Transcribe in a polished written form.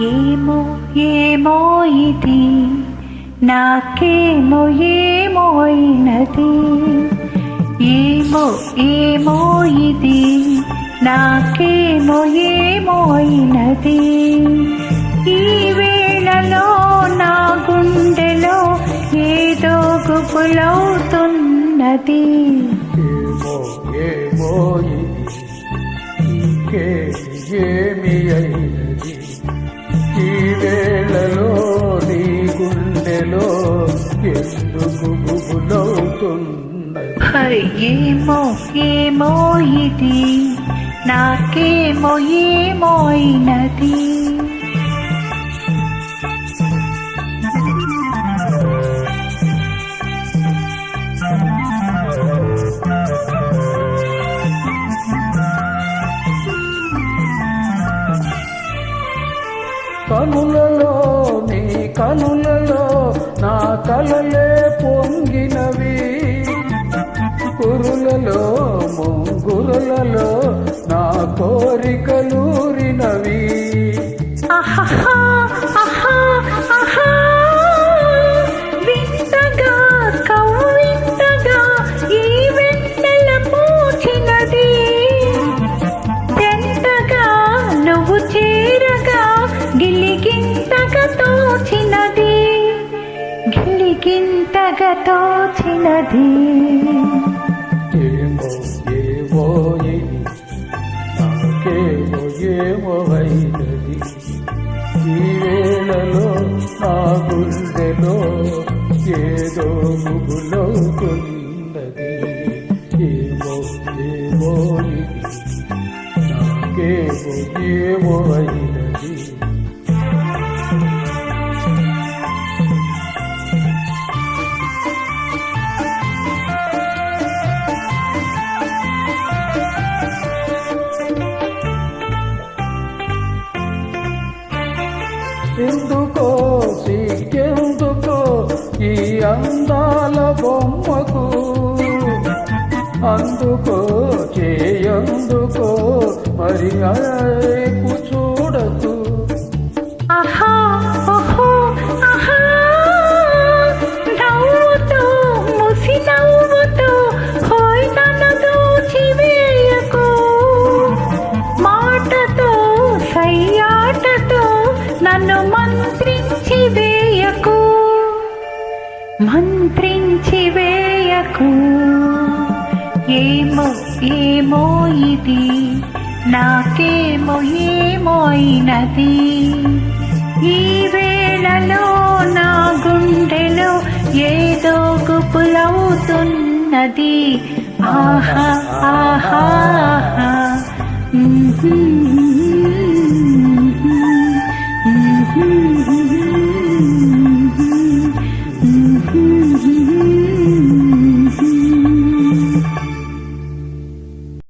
ఏమో ఏమో ఇది నాకేమో ఏమో అయినది, ఏమో ఏమో ఇది నాకేమో ఏమో అయినది. ఈ వేళలో నా గుండెలో ఏదో గుబులవుతున్నది. ఏమో ఏమో ఇది ఏమి అయినది, ఈ వేళలో నీ గుండెలో ఎందుకు గుబులవుతున్నది. ఏమో ఏమో ఇది నాకేమో ఏమో అయినది. కనులలో నీ కనులలో నా కలలే పొంగినవి, కురులలో ముంగురులలో నా కోరికలూరినవి. వింతగా కవ్వింతగా ఈ వెన్నెల పూచినది, తెంతగా నువ్వు చేరగా గిలిగింతగా తోచినది, గిలిగింతగా తోచినది. ఏమో ఏమో ఇది నాకేమో ఏమో అయినది, ఈ వేళలో నా గుండెలో ఏదో గుబులవుతున్నది. ఏమో ఏమో ఇది నాకేమో ఏమో అయినది. ఎందుకో సిగ్గెందుకో ఈ అందాల బొమ్మకు, అందుకో చేయందుకో మరి అరేపు చూడకు. ఆహా ఓహో ఆహా, నవ్వుతూ ముసి నవ్వుతూ హోయ్ నన్ను దోచివేయకు, మాటతో సయ్యాటతో నన్ను మంత్రించి వేయకు, మంత్రించి వేయకు. ఏమో ఏమో ఇది నాకేమో ఏమో అయినది, ఈ వేళలో నా గుండెలో ఏదో గుబులవుతున్నది. ఆహా ఆహా ఆహా.